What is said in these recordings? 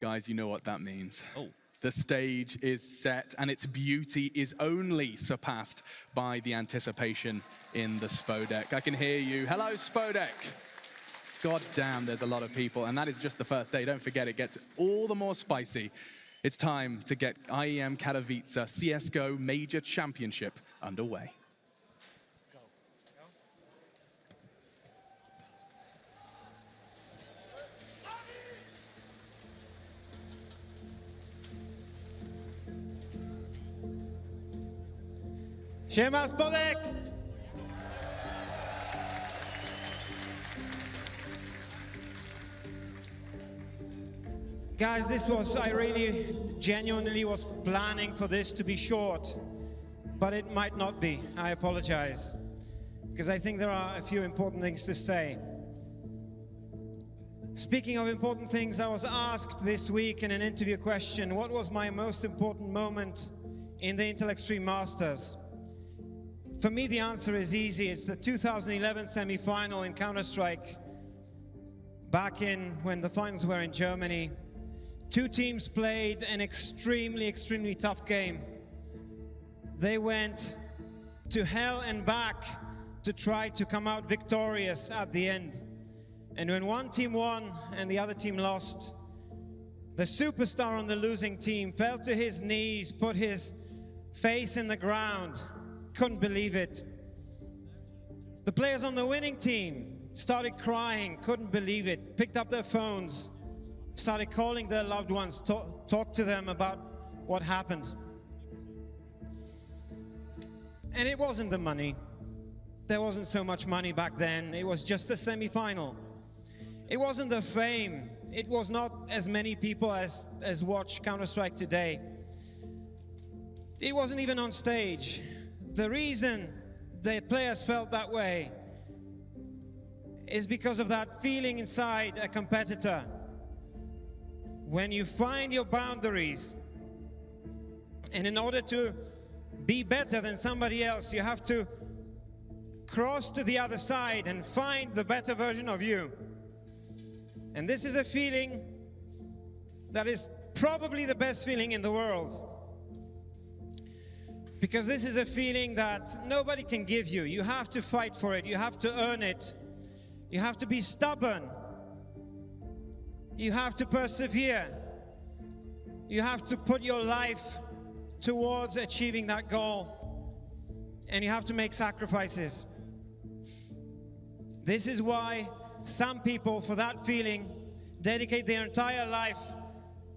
Guys, you know what that means. Oh. The stage is set, and its beauty is only surpassed by the anticipation in the Spodek. I can hear you. Hello, Spodek. God damn, there's a lot of people, and that is just the first day. Don't forget, it gets all the more spicy. It's time to get IEM Katowice CSGO Major Championship underway. Siema, Spodek! Guys, I really genuinely was planning for this to be short, but it might not be. I apologize, because I think there are a few important things to say. Speaking of important things, I was asked this week in an interview question, what was my most important moment in the Intel Extreme Masters? For me, the answer is easy. It's the 2011 semi-final in Counter-Strike, back when the finals were in Germany. Two teams played an extremely tough game. They went to hell and back to try to come out victorious at the end. And when one team won and the other team lost, the superstar on the losing team fell to his knees, put his face in the ground, couldn't believe it. The players on the winning team started crying, couldn't believe it, picked up their phones, started calling their loved ones, talk to them about what happened. And it wasn't the money. There wasn't so much money back then. It was just the semi-final. It wasn't the fame. It was not as many people as watch Counter-Strike today. It wasn't even on stage. The reason the players felt that way is because of that feeling inside a competitor. When you find your boundaries, and in order to be better than somebody else, you have to cross to the other side and find the better version of you. And this is a feeling that is probably the best feeling in the world. Because this is a feeling that nobody can give you. You have to fight for it. You have to earn it. You have to be stubborn. You have to persevere. You have to put your life towards achieving that goal. And you have to make sacrifices. This is why some people, for that feeling, dedicate their entire life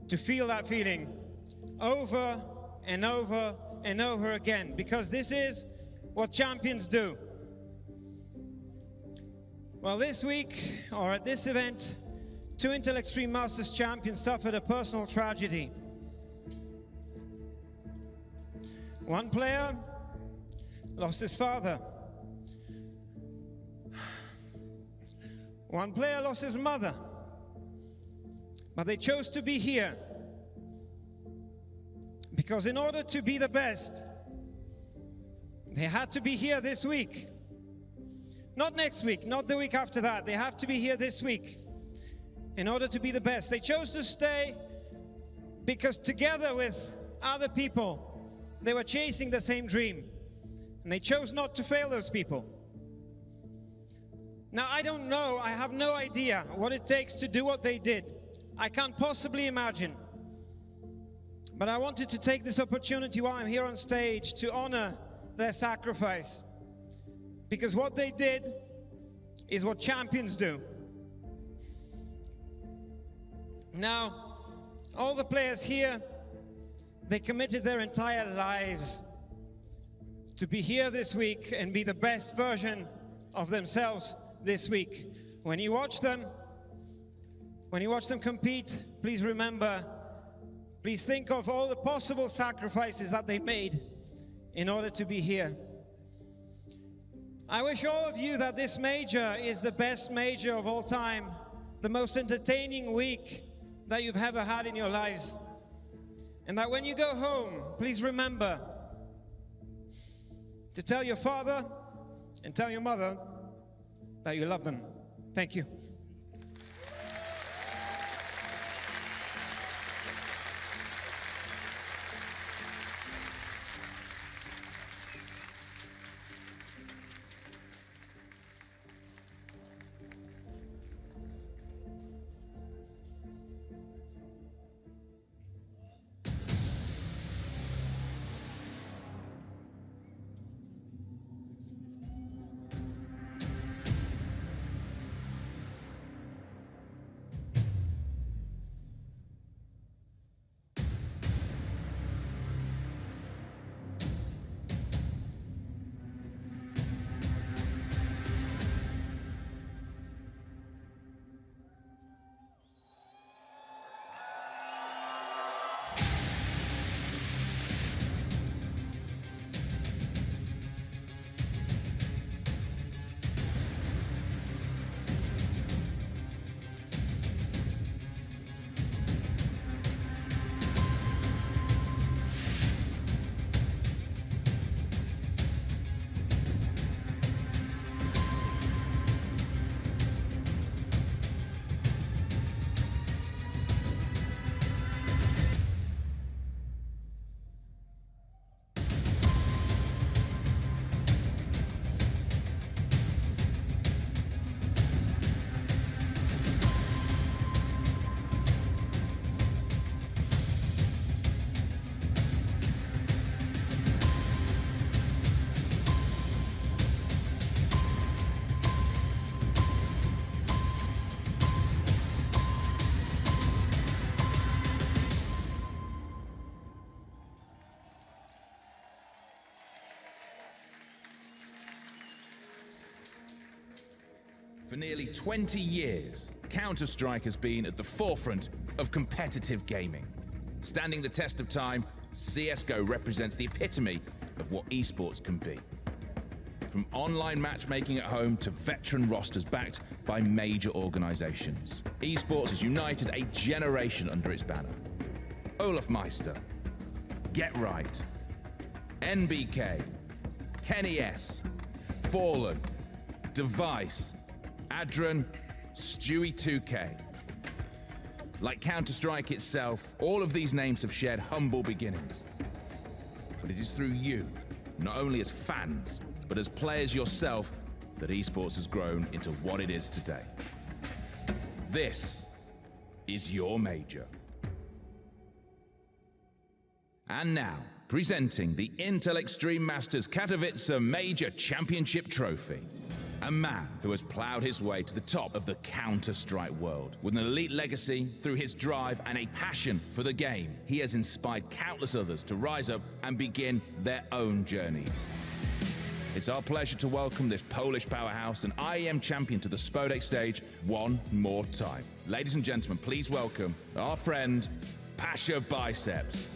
to feel that feeling over and over and over again, because this is what champions do. Well, this week, or at this event, two Intel Extreme Masters champions suffered a personal tragedy. One player lost his father. One player lost his mother. But they chose to be here. Because in order to be the best, they had to be here this week. Not next week, not the week after that. They have to be here this week in order to be the best. They chose to stay because together with other people, they were chasing the same dream. And they chose not to fail those people. Now, I don't know, I have no idea what it takes to do what they did. I can't possibly imagine. But I wanted to take this opportunity while I'm here on stage to honor their sacrifice. Because what they did is what champions do. Now, all the players here, they committed their entire lives to be here this week and be the best version of themselves this week. When you watch them compete, please remember, please think of all the possible sacrifices that they made in order to be here. I wish all of you that this major is the best major of all time, the most entertaining week that you've ever had in your lives. And that when you go home, please remember to tell your father and tell your mother that you love them. Thank you. For nearly 20 years, Counter-Strike has been at the forefront of competitive gaming. Standing the test of time, CS:GO represents the epitome of what esports can be. From online matchmaking at home to veteran rosters backed by major organizations, esports has united a generation under its banner. Olaf Meister, Get Right, NBK, Kenny S, Fallen, Device, Adren, Stewie 2K. Like Counter-Strike itself, all of these names have shared humble beginnings. But it is through you, not only as fans, but as players yourself, that esports has grown into what it is today. This is your major. And now, presenting the Intel Extreme Masters Katowice Major Championship Trophy. A man who has plowed his way to the top of the Counter-Strike world. With an elite legacy, through his drive and a passion for the game, he has inspired countless others to rise up and begin their own journeys. It's our pleasure to welcome this Polish powerhouse and IEM champion to the Spodek stage one more time. Ladies and gentlemen, please welcome our friend, Pasha Biceps.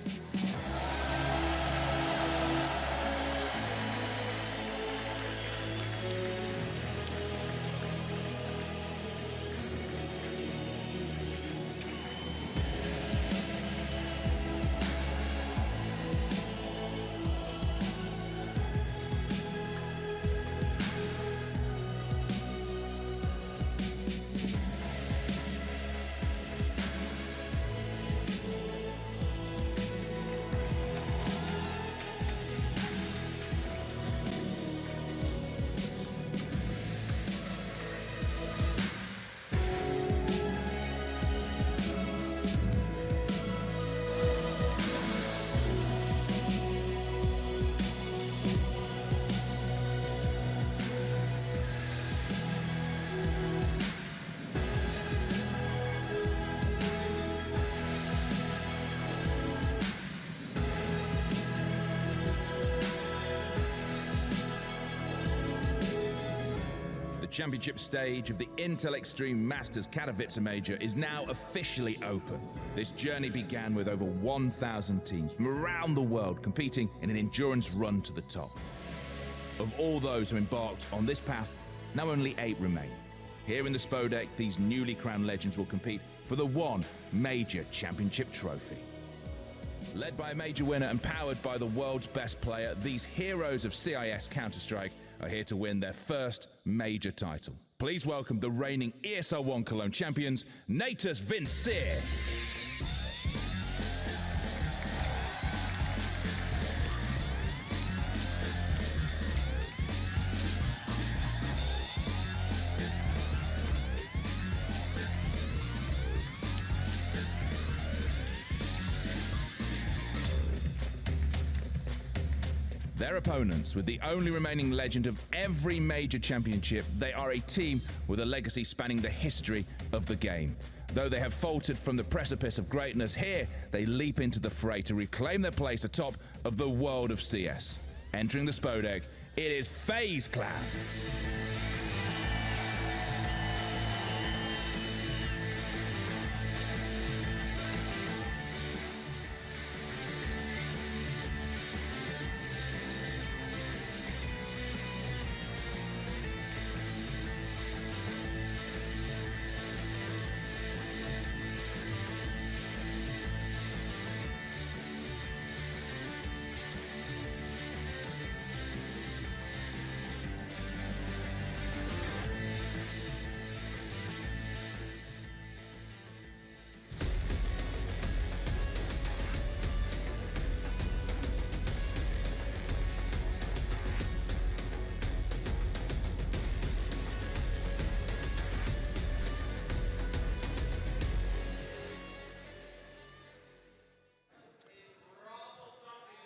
Championship stage of the Intel Extreme Masters Katowice Major is now officially open. This journey began with over 1,000 teams from around the world competing in an endurance run to the top. Of all those who embarked on this path, now only 8 remain. Here in the Spodek, these newly crowned legends will compete for the one major championship trophy. Led by a major winner and powered by the world's best player, these heroes of CIS Counter-Strike are here to win their first major title. Please welcome the reigning ESL One Cologne champions, Natus Vincere. Their opponents, with the only remaining legend of every major championship, they are a team with a legacy spanning the history of the game. Though they have faltered from the precipice of greatness, here they leap into the fray to reclaim their place atop of the world of CS. Entering the Spodek, it is FaZe Clan.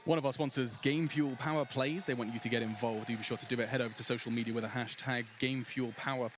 One of our sponsors, Game Fuel Power Plays. They want you to get involved. Do be sure to do it. Head over to social media with a hashtag Game Fuel Power